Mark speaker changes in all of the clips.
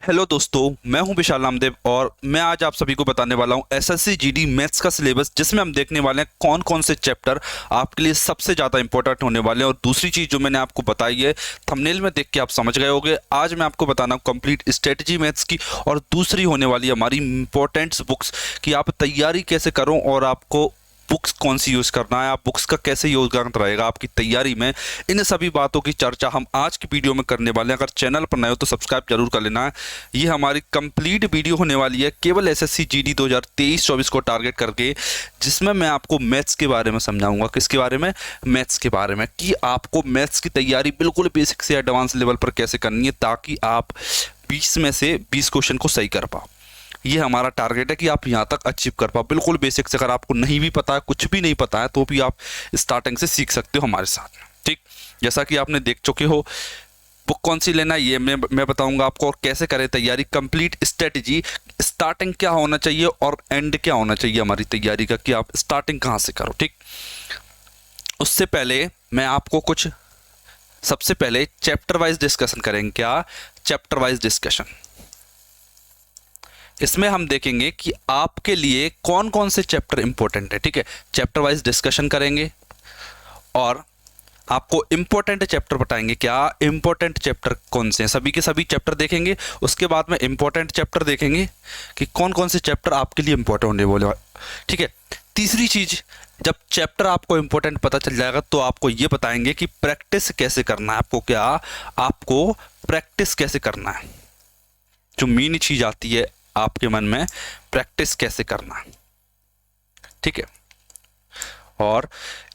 Speaker 1: Hello दोस्तों, मैं हूं विशाल नामदेव और मैं आज आप सभी को बताने वाला हूं एसएससी जीडी मैथ्स का सिलेबस, जिसमें हम देखने वाले हैं कौन कौन से चैप्टर आपके लिए सबसे ज़्यादा इंपॉर्टेंट होने वाले हैं। और दूसरी चीज़ जो मैंने आपको बताई है, थंबनेल में देख के आप समझ गए होंगे। आज मैं आपको बताना हूं कंप्लीट स्ट्रेटजी मैथ्स की, और दूसरी होने वाली है हमारी इंपॉर्टेंट्स बुक्स की आप तैयारी कैसे करो और आपको बुक्स कौन सी यूज़ करना है, आप बुक्स का कैसे योगदान रहेगा आपकी तैयारी में। इन सभी बातों की चर्चा हम आज की वीडियो में करने वाले हैं। अगर चैनल पर नए हो तो सब्सक्राइब जरूर कर लेना है। ये हमारी कंप्लीट वीडियो होने वाली है केवल एसएससी जीडी 2023-24 को टारगेट करके, जिसमें मैं आपको मैथ्स के बारे में समझाऊंगा। किसके बारे में? मैथ्स के बारे में, कि आपको मैथ्स की तैयारी बिल्कुल बेसिक से एडवांस लेवल पर कैसे करनी है, ताकि आप 20 में से 20 क्वेश्चन को सही कर पाओ। ये हमारा टारगेट है कि आप यहाँ तक अचीव कर पाओ बिल्कुल बेसिक से। अगर आपको नहीं भी पता है, कुछ भी नहीं पता है, तो भी आप स्टार्टिंग से सीख सकते हो हमारे साथ। ठीक, जैसा कि आपने देख चुके हो, बुक कौन सी लेना है ये मैं बताऊंगा आपको, और कैसे करें तैयारी। कंप्लीट स्ट्रेटजी, स्टार्टिंग क्या होना चाहिए और एंड क्या होना चाहिए हमारी तैयारी का, कि आप स्टार्टिंग कहाँ से करो। ठीक, उससे पहले मैं आपको कुछ, सबसे पहले चैप्टर वाइज डिस्कशन करेंगे। क्या? Chapter wise discussion. इसमें हम देखेंगे कि आपके लिए कौन कौन से चैप्टर इंपॉर्टेंट है। ठीक है, चैप्टर वाइज डिस्कशन करेंगे और आपको इंपॉर्टेंट चैप्टर बताएंगे। क्या इंपॉर्टेंट चैप्टर कौन से हैं, सभी के सभी चैप्टर देखेंगे। उसके बाद में इंपॉर्टेंट चैप्टर देखेंगे कि कौन कौन से चैप्टर आपके लिए इंपॉर्टेंट होने वाले। ठीक है, तीसरी चीज, जब चैप्टर आपको इंपॉर्टेंट पता चल जाएगा तो आपको ये बताएंगे कि प्रैक्टिस कैसे करना है आपको। क्या? आपको प्रैक्टिस कैसे करना है। जो मेन चीज आती है आपके मन में, प्रैक्टिस कैसे करना है। ठीक है, और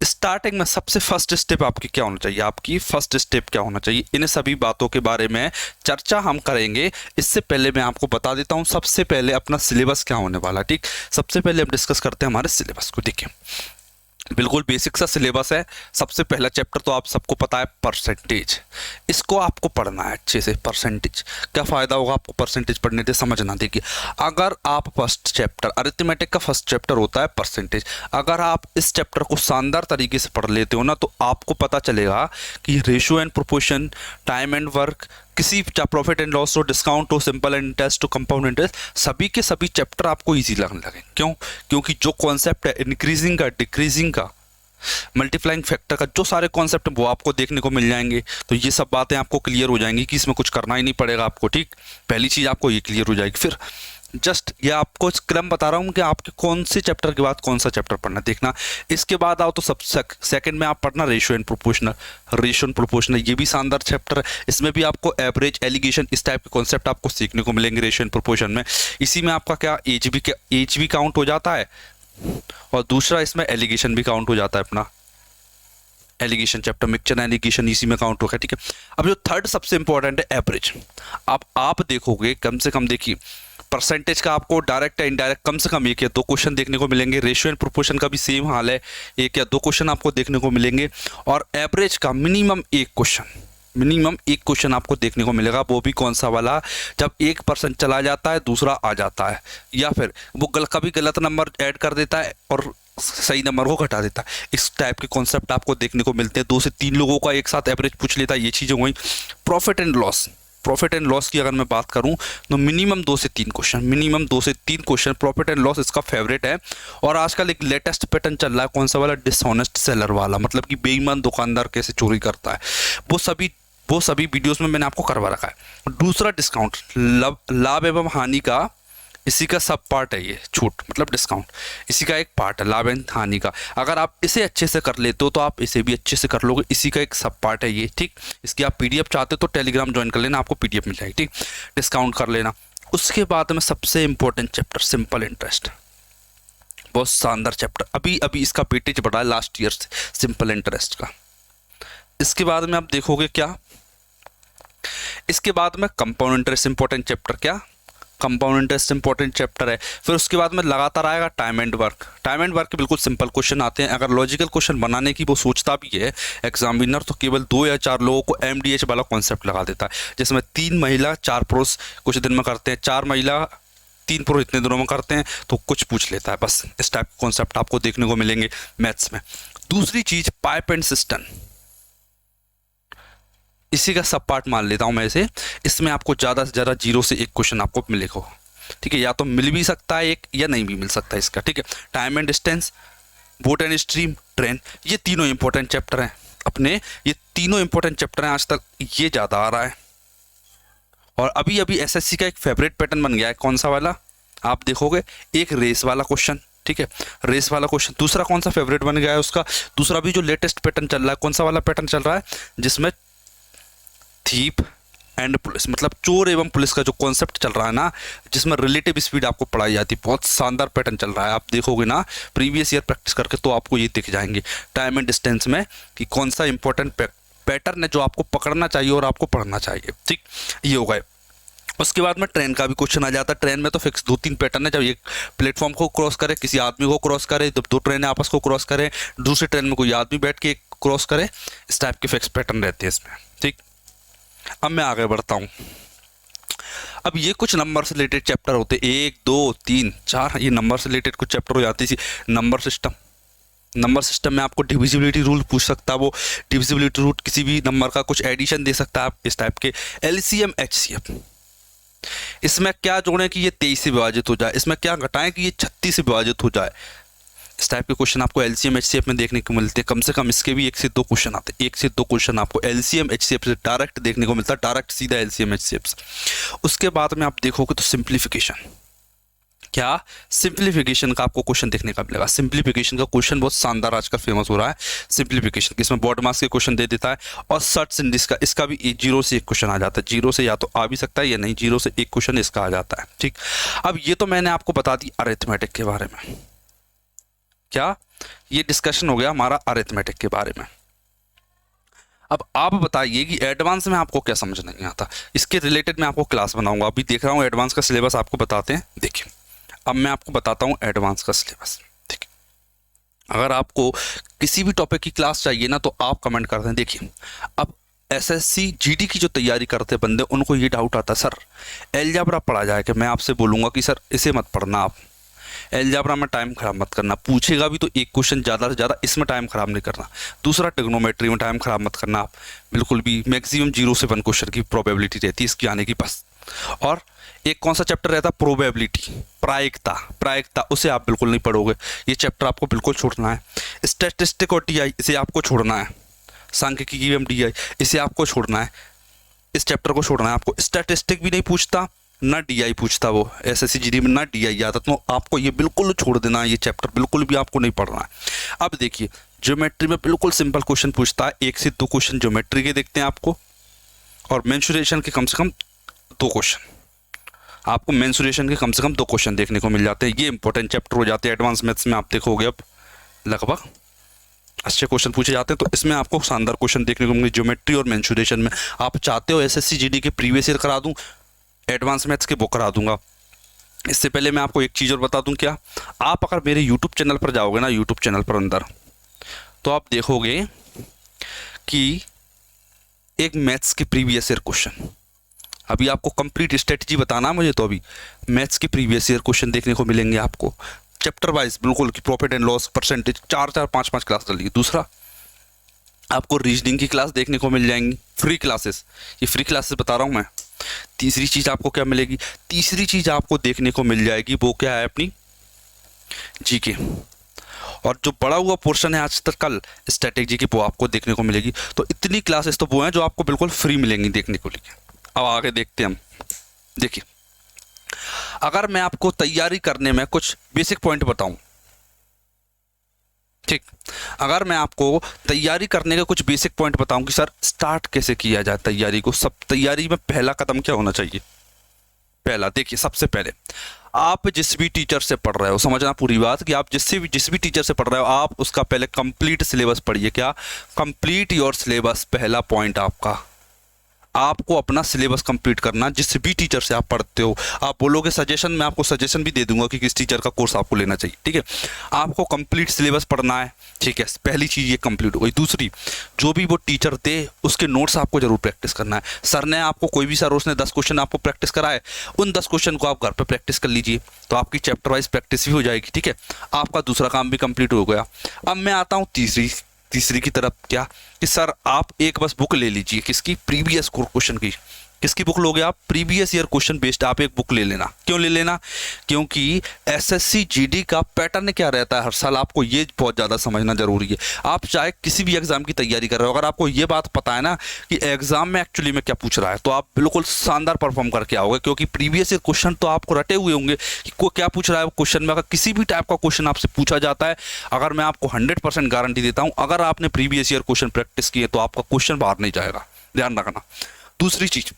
Speaker 1: स्टार्टिंग में सबसे फर्स्ट स्टेप आपकी क्या होना चाहिए, आपकी फर्स्ट स्टेप क्या होना चाहिए, इन सभी बातों के बारे में चर्चा हम करेंगे। इससे पहले मैं आपको बता देता हूं सबसे पहले अपना सिलेबस क्या होने वाला। ठीक, सबसे पहले हम डिस्कस करते हैं हमारे सिलेबस को। देखिए, बिल्कुल बेसिक सा सिलेबस है। सबसे पहला चैप्टर तो आप सबको पता है, परसेंटेज। इसको आपको पढ़ना है अच्छे से। परसेंटेज क्या फ़ायदा होगा आपको परसेंटेज पढ़ने से, समझना। देखिए, अगर आप फर्स्ट चैप्टर, अरिथमेटिक का फर्स्ट चैप्टर होता है परसेंटेज, अगर आप इस चैप्टर को शानदार तरीके से पढ़ लेते हो ना, तो आपको पता चलेगा कि ratio and proportion, time and work, किसी प्रॉफिट एंड लॉस हो, डिस्काउंट हो, सिंपल इंटरेस्ट हो, कंपाउंड इंटरेस्ट, सभी के सभी चैप्टर आपको इजी लगने लगे। क्यों? क्योंकि जो कॉन्सेप्ट है इंक्रीजिंग का, डिक्रीजिंग का, मल्टीप्लाइंग फैक्टर का, जो सारे कॉन्सेप्ट हैं वो आपको देखने को मिल जाएंगे। तो ये सब बातें आपको क्लियर हो जाएंगी कि इसमें कुछ करना ही नहीं पड़ेगा आपको। ठीक, पहली चीज़ आपको ये क्लियर हो जाएगी। फिर जस्ट ये आपको क्रम बता रहा हूँ कि आपके कौन से चैप्टर के बाद कौन सा चैप्टर पढ़ना, देखना। इसके बाद आओ तो सब सेकंड में आप पढ़ना ratio and proportional. Ratio and proportional ये भी शानदार चैप्टर है। इसमें भी आपको एवरेज, एलिगेशन, इस टाइप के कॉन्सेप्ट आपको सीखने को मिलेंगे रेशियो एंड प्रोपोर्शन में। इसी में आपका क्या, एज भी काउंट हो जाता है, और दूसरा इसमें एलिगेशन भी काउंट हो जाता है। अपना एलिगेशन चैप्टर, मिक्सचर एलिगेशन, इसी में काउंट होगा। ठीक है, अब जो थर्ड सबसे इंपॉर्टेंट है एवरेज। अब आप देखोगे, कम से कम देखिए, परसेंटेज का आपको डायरेक्ट या इनडायरेक्ट कम से कम एक या दो क्वेश्चन देखने को मिलेंगे। रेशियो एंड प्रोपोर्शन का भी सेम हाल है, एक या दो क्वेश्चन आपको देखने को मिलेंगे। और एवरेज का मिनिमम एक क्वेश्चन, मिनिमम एक क्वेश्चन आपको देखने को मिलेगा। वो भी कौन सा वाला, जब 1% चला जाता है, दूसरा आ जाता है, या फिर वो कभी गलत नंबर ऐड कर देता है और सही नंबर को घटा देता है। इस टाइप के कॉन्सेप्ट आपको देखने को मिलते हैं। 2 से 3 लोगों का एक साथ एवरेज पूछ लेता है, ये चीज़ें हुई। Profit and loss, profit and loss की अगर मैं बात करूं तो मिनिमम 2 से 3 क्वेश्चन, मिनिमम 2 से 3 क्वेश्चन। प्रॉफिट एंड लॉस इसका फेवरेट है। और आजकल एक लेटेस्ट पैटर्न चल रहा है, कौन सा वाला, डिसऑनेस्ट सेलर वाला, मतलब कि बेईमान दुकानदार कैसे चोरी करता है। वो सभी वीडियोस में मैंने आपको करवा रखा है। दूसरा डिस्काउंट, लाभ एवं हानि का, इसी का सब पार्ट है ये। छूट मतलब डिस्काउंट, इसी का एक पार्ट है, लाभ एवं हानि का। अगर आप इसे अच्छे से कर लेते हो तो आप इसे भी अच्छे से कर लोगे, इसी का एक सब पार्ट है ये। ठीक, इसकी आप पीडीएफ चाहते हो तो टेलीग्राम ज्वाइन कर लेना, आपको पीडीएफ मिल जाएगी। ठीक, डिस्काउंट कर लेना। उसके बाद में सबसे इंपॉर्टेंट चैप्टर सिंपल इंटरेस्ट, बहुत शानदार चैप्टर। अभी अभी इसका वेटेज बढ़ा है लास्ट ईयर से, सिंपल इंटरेस्ट का। इसके बाद में आप देखोगे क्या, इसके बाद में कंपाउंड इंटरेस्ट इंपॉर्टेंट चैप्टर। क्या? कंपाउंड इंटरेस्ट इंपॉर्टेंट चैप्टर है। फिर उसके बाद में लगातार आएगा time and work. Time and work के बिल्कुल सिंपल क्वेश्चन आते हैं। अगर लॉजिकल क्वेश्चन बनाने की वो सोचता भी है एग्जामिनर, तो केवल 2 या 4 लोगों को एमडीएच वाला कॉन्सेप्ट लगा देता है, जिसमें 3 महिला 4 पुरुष कुछ दिन में करते हैं, 4 महिला 3 पुरुष इतने दिनों में करते हैं, तो कुछ पूछ लेता है। बस इस टाइप के कॉन्सेप्ट आपको देखने को मिलेंगे मैथ्स में। दूसरी चीज, पाइप एंड सिस्टम। इसी का सब पार्ट मान लेता हूँ मैं इसे। इसमें आपको ज़्यादा से ज़्यादा 0 से 1 क्वेश्चन आपको मिलेगा, ठीक है, या तो मिल भी सकता है एक या नहीं भी मिल सकता है इसका, ठीक है। Time and distance, boat and stream, train, ये तीनों इंपॉर्टेंट चैप्टर हैं अपने, ये तीनों इंपॉर्टेंट चैप्टर हैं। आज तक ये ज़्यादा आ रहा है। और अभी अभी एसएससी का एक फेवरेट पैटर्न बन गया है, कौन सा वाला आप देखोगे, एक रेस वाला क्वेश्चन, ठीक है, रेस वाला क्वेश्चन। दूसरा कौन सा फेवरेट बन गया है उसका, दूसरा भी जो लेटेस्ट पैटर्न चल रहा है, कौन सा वाला पैटर्न चल रहा है, जिसमें थीप एंड पुलिस, मतलब चोर एवं पुलिस का जो कॉन्सेप्ट चल रहा है ना, जिसमें रिलेटिव स्पीड आपको पढ़ाई जाती है, बहुत शानदार पैटर्न चल रहा है। आप देखोगे ना प्रीवियस ईयर प्रैक्टिस करके तो आपको ये दिख जाएंगे टाइम एंड डिस्टेंस में कि कौन सा इंपॉर्टेंट पैटर्न है जो आपको पकड़ना चाहिए और आपको पढ़ना चाहिए, ठीक, ये हो गए। उसके बाद में ट्रेन का भी क्वेश्चन आ जाता है। ट्रेन में तो फिक्स 2-3 पैटर्न है, जब एक प्लेटफॉर्म को क्रॉस करे, किसी आदमी को क्रॉस करे, जब 2 ट्रेनें आपस को क्रॉस करें, दूसरी ट्रेन में कोई आदमी बैठ के क्रॉस करे, इस टाइप के फिक्स पैटर्न रहते हैं इसमें, ठीक। अब मैं आगे बढ़ता हूँ। अब ये कुछ नंबर से रिलेटेड चैप्टर होते, 1 2 3 4, ये नंबर से रिलेटेड कुछ चैप्टर हो जाते हैं। नंबर सिस्टम, नंबर सिस्टम में आपको डिविजिबिलिटी रूल पूछ सकता है, वो डिविजिबिलिटी रूल किसी भी नंबर का कुछ एडिशन दे सकता है आप, इस टाइप के। एलसीएम एचसीएफ, इसमें क्या जोड़ें कि ये 23 से विभाजित हो जाए, इसमें क्या घटाएं कि ये 36 से विभाजित हो जाए, इस टाइप के क्वेश्चन आपको एलसीएम एचसीएफ में देखने को मिलते हैं। कम से कम इसके भी 1 से 2 क्वेश्चन आते हैं, 1 से 2 क्वेश्चन आपको एलसीएम एचसीएफ से डायरेक्ट देखने को मिलता है, डायरेक्ट सीधा एलसीएम एचसीएफ से। उसके बाद में आप देखोगे तो सिंप्लीफिकेशन, क्या सिंप्लीफिकेशन का आपको क्वेश्चन देखने का मिलेगा। सिंप्लीफिकेशन का क्वेश्चन बहुत शानदार आजकल फेमस हो रहा है सिंप्लीफिकेशन, इसमें बॉड मास के क्वेश्चन दे देता है। और सर्च इंडिस का, इसका भी 0 से 1 क्वेश्चन आ जाता है, 0 से या तो आ भी सकता है या नहीं, 0 से 1 क्वेश्चन इसका आ जाता है, ठीक। अब ये तो मैंने आपको बता दी अरिथमेटिक के बारे में, क्या ये डिस्कशन हो गया हमारा अरिथमेटिक के बारे में। अब आप बताइए कि एडवांस में आपको क्या समझ नहीं आता, इसके रिलेटेड मैं आपको क्लास बनाऊंगा। अभी देख रहा हूँ एडवांस का सिलेबस आपको बताते हैं, देखिए अब मैं आपको बताता हूँ एडवांस का सिलेबस, ठीक है। अगर आपको किसी भी टॉपिक की क्लास चाहिए ना तो आप कमेंट कर दें। देखिए अब एसएससी जीडी की जो तैयारी करते बंदे, उनको ये डाउट आता है सर एलजेब्रा पढ़ा जाए कि, मैं आपसे बोलूँगा कि सर इसे मत पढ़ना, आप एलजेब्रा में टाइम खराब मत करना, पूछेगा भी तो एक क्वेश्चन ज़्यादा से ज़्यादा, इसमें टाइम खराब नहीं करना। दूसरा ट्रिग्नोमेट्री में टाइम खराब मत करना आप, बिल्कुल भी, मैक्सिमम 0 से 1 क्वेश्चन की प्रोबेबिलिटी रहती है इसकी आने की बस। और एक कौन सा चैप्टर रहता है, प्रोबेबिलिटी, प्रायिकता, प्रायिकता, उसे आप बिल्कुल नहीं पढ़ोगे, ये चैप्टर आपको बिल्कुल छोड़ना है। स्टैटिस्टिक और टीआई, इसे आपको छोड़ना है। सांख्यिकी एवं डीआई, इसे आपको छोड़ना है, इस चैप्टर को छोड़ना है आपको। स्टैटिस्टिक भी नहीं पूछता ना डीआई पूछता, वो एसएससी जीडी में ना डीआई आता, तो आपको ये बिल्कुल छोड़ देना है, ये चैप्टर बिल्कुल भी आपको नहीं पढ़ना है। अब देखिए ज्योमेट्री में बिल्कुल सिंपल क्वेश्चन पूछता है, 1 से 2 क्वेश्चन ज्योमेट्री के देखते हैं आपको, और मेंसुरेशन के कम से कम 2 क्वेश्चन आपको, मेंसुरेशन के कम से कम 2 क्वेश्चन देखने को मिल जाते हैं। ये इंपॉर्टेंट चैप्टर हो जाते हैं एडवांस मैथ्स में। आप देखोगे अब लगभग अच्छे क्वेश्चन पूछे जाते हैं, तो इसमें आपको शानदार क्वेश्चन देखने को मिलेंगे ज्योमेट्री और मेंसुरेशन में। आप चाहते हो एसएससी जीडी के प्रीवियस ईयर करा दूं, एडवांस मैथ्स के बुक करा दूंगा। इससे पहले मैं आपको एक चीज़ और बता दूं, क्या आप अगर मेरे यूट्यूब चैनल पर जाओगे ना, यूट्यूब चैनल पर अंदर, तो आप देखोगे कि एक मैथ्स के प्रीवियस ईयर क्वेश्चन, अभी आपको कंप्लीट स्ट्रेटजी बताना मुझे, तो अभी मैथ्स के प्रीवियस ईयर क्वेश्चन देखने को मिलेंगे आपको चैप्टर वाइज, बिल्कुल कि profit and loss, percentage, 4-4 5-5 class कर लीजिए। दूसरा आपको रीजनिंग की क्लास देखने को मिल जाएंगी, फ्री क्लासेस, ये फ्री क्लासेस बता रहा हूँ मैं। तीसरी चीज़ आपको क्या मिलेगी, तीसरी चीज़ आपको देखने को मिल जाएगी, वो क्या है, अपनी जीके, और जो बड़ा हुआ पोर्शन है आज तक कल स्ट्रैटेजी की, वो आपको देखने को मिलेगी। तो इतनी क्लासेस तो वो हैं जो आपको बिल्कुल फ्री मिलेंगी देखने को लिए। अब आगे देखते हैं हम। देखिए अगर मैं आपको तैयारी करने में कुछ बेसिक पॉइंट बताऊं, ठीक, अगर मैं आपको तैयारी करने के कुछ बेसिक पॉइंट बताऊं कि सर स्टार्ट कैसे किया जाए तैयारी को, सब तैयारी में पहला कदम क्या होना चाहिए। पहला देखिए, सबसे पहले आप जिस भी टीचर से पढ़ रहे हो, समझना पूरी बात कि आप जिस भी टीचर से पढ़ रहे हो, आप उसका पहले कंप्लीट सिलेबस पढ़िए। क्या, कंप्लीट योर सिलेबस, पहला पॉइंट आपका, आपको अपना सिलेबस कंप्लीट करना। जिस भी टीचर से आप पढ़ते हो, आप बोलोगे सजेशन, मैं आपको सजेशन भी दे दूंगा कि किस टीचर का कोर्स आपको लेना चाहिए, ठीक है। आपको कंप्लीट सिलेबस पढ़ना है, ठीक है, पहली चीज़ ये कंप्लीट हो गई। दूसरी, जो भी वो टीचर दे उसके नोट्स आपको जरूर प्रैक्टिस करना है। सर ने आपको, कोई भी सर, उसने 10 क्वेश्चन आपको प्रैक्टिस कराए, उन 10 क्वेश्चन को आप घर पर प्रैक्टिस कर लीजिए, तो आपकी चैप्टर वाइज प्रैक्टिस भी हो जाएगी, ठीक है। आपका दूसरा काम भी कंप्लीट हो गया। अब मैं आता हूँ तीसरी तीसरी की तरफ क्या कि सर आप एक बस बुक ले लीजिए, किसकी, प्रीवियस क्वेश्चन की। किसकी बुक लोगे आप, प्रीवियस ईयर क्वेश्चन बेस्ड आप एक बुक ले लेना। क्यों ले लेना, क्योंकि एसएससी जीडी का पैटर्न क्या रहता है हर साल, आपको ये बहुत ज़्यादा समझना जरूरी है। आप चाहे किसी भी एग्जाम की तैयारी कर रहे हो, अगर आपको ये बात पता है ना कि एग्जाम में एक्चुअली में क्या पूछ रहा है, तो आप बिल्कुल शानदार परफॉर्म करके आओगे, क्योंकि प्रीवियस ईयर क्वेश्चन तो आपको रटे हुए होंगे कि को क्या पूछ रहा है क्वेश्चन में। अगर किसी भी टाइप का क्वेश्चन आपसे पूछा जाता है, अगर मैं आपको 100% गारंटी देता हूँ, अगर आपने प्रीवियस ईयर क्वेश्चन प्रैक्टिस किए तो आपका क्वेश्चन बाहर नहीं जाएगा, ध्यान रखना। दूसरी चीज,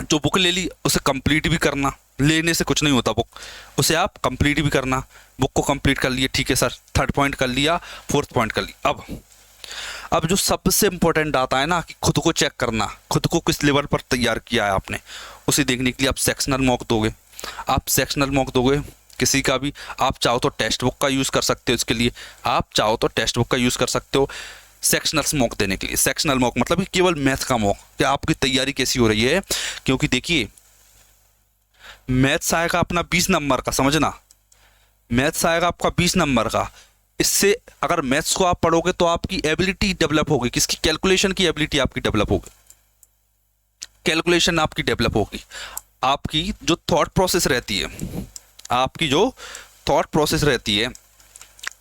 Speaker 1: जो बुक ले ली उसे कंप्लीट भी करना, लेने से कुछ नहीं होता बुक, उसे आप कंप्लीट भी करना। बुक को कंप्लीट कर लिए, ठीक है सर, थर्ड पॉइंट कर लिया, फोर्थ पॉइंट कर लिया। अब जो सबसे इंपॉर्टेंट आता है ना कि खुद को चेक करना, खुद को किस लेवल पर तैयार किया है आपने, उसे देखने के लिए आप सेक्शनल मॉक दोगे। आप सेक्शनल मॉक दोगे किसी का भी, आप चाहो तो टेक्स्ट बुक का यूज़ कर सकते हो इसके लिए, आप चाहो तो टेक्स्ट बुक का यूज़ कर सकते हो सेक्शनल मॉक देने के लिए। सेक्शनल मॉक मतलब कि केवल मैथ का मॉक, कि आपकी तैयारी कैसी हो रही है। क्योंकि देखिए मैथ्स आएगा अपना 20 नंबर का, समझना, मैथ्स आएगा आपका 20 नंबर का। इससे अगर मैथ्स को आप पढ़ोगे तो आपकी एबिलिटी डेवलप होगी, किसकी, कैलकुलेशन की एबिलिटी आपकी डेवलप होगी, कैलकुलेशन आपकी डेवलप होगी। आपकी जो थॉट प्रोसेस रहती है, आपकी जो थॉट प्रोसेस रहती है,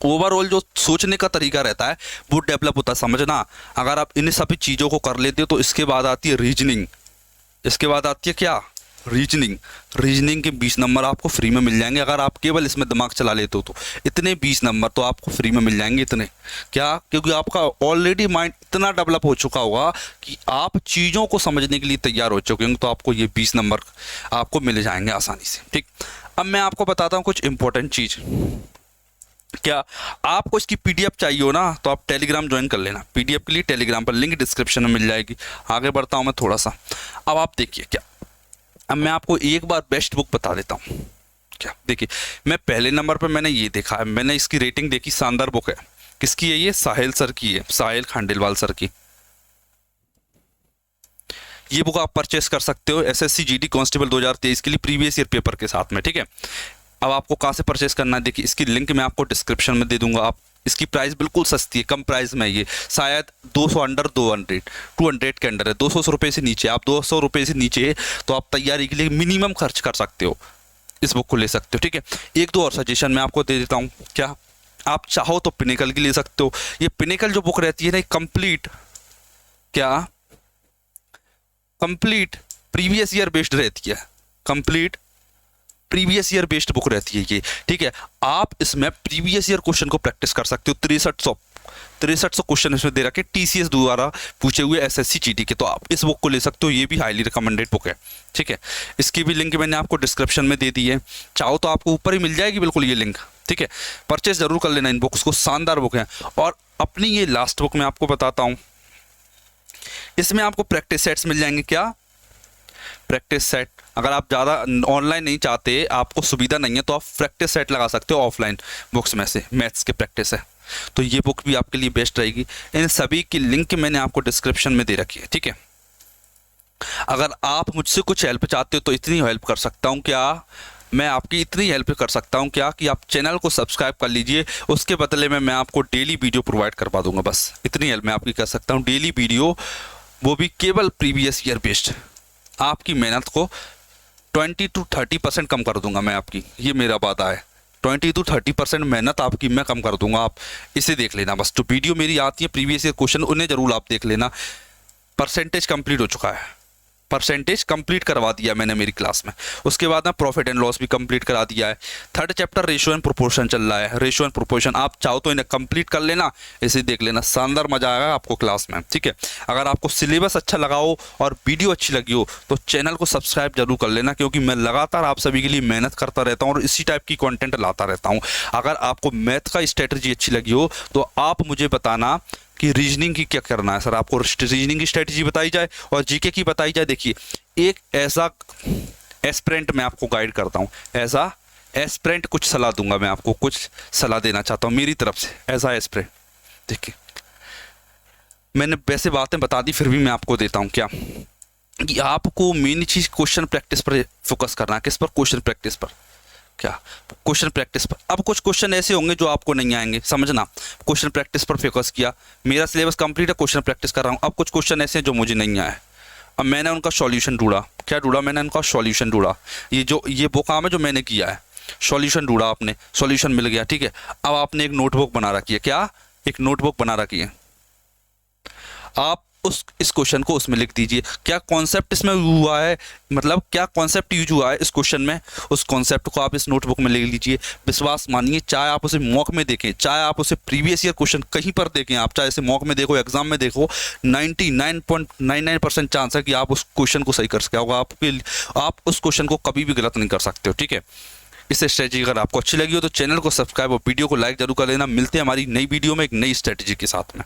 Speaker 1: ओवरऑल जो सोचने का तरीका रहता है वो डेवलप होता है, समझना। अगर आप इन सभी चीज़ों को कर लेते हो तो इसके बाद आती है रीजनिंग। इसके बाद आती है क्या, रीजनिंग। रीजनिंग के 20 नंबर आपको फ्री में मिल जाएंगे अगर आप केवल इसमें दिमाग चला लेते हो तो। इतने 20 नंबर तो आपको फ्री में मिल जाएंगे, इतने क्या, क्योंकि आपका ऑलरेडी माइंड इतना डेवलप हो चुका होगा कि आप चीज़ों को समझने के लिए तैयार हो चुके होंगे, तो आपको ये 20 नंबर आपको मिल जाएंगे आसानी से। ठीक, अब मैं आपको बताता हूँ कुछ इंपॉर्टेंट चीज़। क्या आपको इसकी पीडीएफ चाहिए हो ना, तो आप टेलीग्राम ज्वाइन कर लेना। पीडीएफ के लिए टेलीग्राम पर लिंक डिस्क्रिप्शन में मिल जाएगी। आगे बढ़ता हूँ मैं थोड़ा सा। अब आप देखिए क्या, अब मैं आपको एक बार बेस्ट बुक बता देता हूँ। क्या देखिए, मैं पहले नंबर पर मैंने ये देखा है, मैंने इसकी रेटिंग देखी, शानदार बुक है। किसकी है ये, साहिल सर की है, साहिल खांडेलवाल सर की। ये बुक आप परचेस कर सकते हो एसएससी जीडी कांस्टेबल 2023 के लिए प्रीवियस ईयर पेपर के साथ में। ठीक है, अब आपको कहाँ से परचेस करना है, देखिए इसकी लिंक मैं आपको डिस्क्रिप्शन में दे दूंगा। आप इसकी प्राइस बिल्कुल सस्ती है, कम प्राइस में, ये शायद 200 अंडर 200 के अंडर है, 200 रुपये से नीचे। आप 200 रुपये से नीचे तो आप तैयारी के लिए मिनिमम खर्च कर सकते हो, इस बुक को ले सकते हो। ठीक है, एक दो और सजेशन मैं आपको दे देता हूँ। क्या आप चाहो तो पिनेकल की ले सकते हो। ये पिनेकल जो बुक रहती है ना, कंप्लीट क्या, कंप्लीट प्रीवियस ईयर बेस्ड रहती है, complete previous year based book रहती है ये। ठीक है, आप इसमें प्रीवियस ईयर क्वेश्चन को प्रैक्टिस कर सकते हो। 6300 क्वेश्चन इसमें दे रखे टीसीएस द्वारा पूछे हुए एसएससी जीडी के, तो आप इस बुक को ले सकते हो। ये भी हाईली रिकमेंडेड बुक है। ठीक है, इसकी भी लिंक मैंने आपको डिस्क्रिप्शन में दे दी है, चाहो तो आपको ऊपर ही मिल जाएगी बिल्कुल ये लिंक। ठीक है, परचेज जरूर कर लेना इन बुक्स को, शानदार बुक है। और अपनी ये लास्ट बुक मैं आपको बताता हूँ, इसमें आपको प्रैक्टिस सेट्स मिल जाएंगे। क्या, प्रैक्टिस सेट। अगर आप ज़्यादा ऑनलाइन नहीं चाहते, आपको सुविधा नहीं है, तो आप प्रैक्टिस सेट लगा सकते हो ऑफलाइन बुक्स में से, मैथ्स के प्रैक्टिस है, तो ये बुक भी आपके लिए बेस्ट रहेगी। इन सभी की लिंक मैंने आपको डिस्क्रिप्शन में दे रखी है। ठीक है, अगर आप मुझसे कुछ हेल्प चाहते हो तो इतनी हेल्प कर सकता हूँ, क्या मैं आपकी इतनी हेल्प कर सकता हूँ क्या, कि आप चैनल को सब्सक्राइब कर लीजिए, उसके बदले में मैं आपको डेली वीडियो प्रोवाइड करवा दूंगा। बस इतनी हेल्प मैं आपकी कर सकता हूँ, डेली वीडियो, वो भी केवल प्रीवियस ईयर बेस्ड। आपकी मेहनत को 20 to 30% कम कर दूंगा मैं आपकी, ये मेरा वादा है। 20 to 30% मेहनत आपकी मैं कम कर दूंगा, आप इसे देख लेना बस। जो वीडियो मेरी आती है प्रीवियस ईयर क्वेश्चन, उन्हें जरूर आप देख लेना। परसेंटेज कंप्लीट हो चुका है, परसेंटेज कंप्लीट करवा दिया मैंने मेरी क्लास में। उसके बाद में प्रॉफिट एंड लॉस भी कंप्लीट करा दिया है। Third chapter ratio and proportion चल रहा है, रेशियो एंड प्रोपोर्शन आप चाहो तो इन्हें कंप्लीट कर लेना, इसे देख लेना, शानदार मजा आएगा आपको क्लास में। ठीक है, अगर आपको सिलेबस अच्छा लगा हो और वीडियो अच्छी लगी हो तो चैनल को सब्सक्राइब जरूर कर लेना, क्योंकि मैं लगातार आप सभी के लिए मेहनत करता रहता हूँ और इसी टाइप की कॉन्टेंट लाता रहता हूँ। अगर आपको मैथ का स्ट्रेटजी अच्छी लगी हो तो आप मुझे बताना कि रीजनिंग की क्या करना है। सर आपको रीजनिंग की स्ट्रेटजी बताई जाए और जीके की बताई जाए। देखिए, एक ऐसा एस्पिरेंट मैं आपको गाइड करता हूँ, ऐसा एस्पिरेंट कुछ सलाह दूंगा, मैं आपको कुछ सलाह देना चाहता हूँ मेरी तरफ से, ऐसा एस्पिरेंट। देखिए, मैंने वैसे बातें बता दी, फिर भी मैं आपको देता हूँ क्या, कि आपको मेन चीज़ क्वेश्चन प्रैक्टिस पर फोकस करना है। किस पर, क्वेश्चन प्रैक्टिस पर। क्या क्वेश्चन प्रैक्टिस पर। अब कुछ क्वेश्चन ऐसे होंगे जो आपको नहीं आएंगे, समझना। क्वेश्चन प्रैक्टिस पर फोकस किया, मेरा सिलेबस कंप्लीट है, क्वेश्चन प्रैक्टिस कर रहा हूँ। अब कुछ क्वेश्चन ऐसे हैं जो मुझे नहीं आए, अब मैंने उनका सॉल्यूशन ढूंढा। क्या ढूंढा मैंने? उनका सॉल्यूशन ढूंढा। ये वो काम है जो मैंने किया है, सॉल्यूशन ढूंढा आपने, सॉल्यूशन मिल गया, ठीक है। अब आपने एक नोटबुक बना रखी है। क्या? एक नोटबुक बना रखी है। आप इस क्वेश्चन को उसमें लिख दीजिए। क्या कॉन्सेप्ट इसमें हुआ है, मतलब क्या कॉन्सेप्ट यूज हुआ है इस क्वेश्चन में, उस कॉन्सेप्ट को आप इस नोटबुक में लिख लीजिए। विश्वास मानिए, चाहे आप उसे मॉक में देखें, चाहे आप उसे प्रीवियस ईयर क्वेश्चन कहीं पर देखें, आप चाहे इसे मॉक में देखो, एग्जाम में देखो, 99.99% चांस है कि आप उस क्वेश्चन को सही कर सके होगा। आप उस क्वेश्चन को कभी भी गलत नहीं कर सकते हो, ठीक है। इस स्ट्रेटजी अगर आपको अच्छी लगी हो तो चैनल को सब्सक्राइब और वीडियो को लाइक जरूर कर लेना। मिलते हैं हमारी नई वीडियो में एक नई स्ट्रेटजी के साथ में।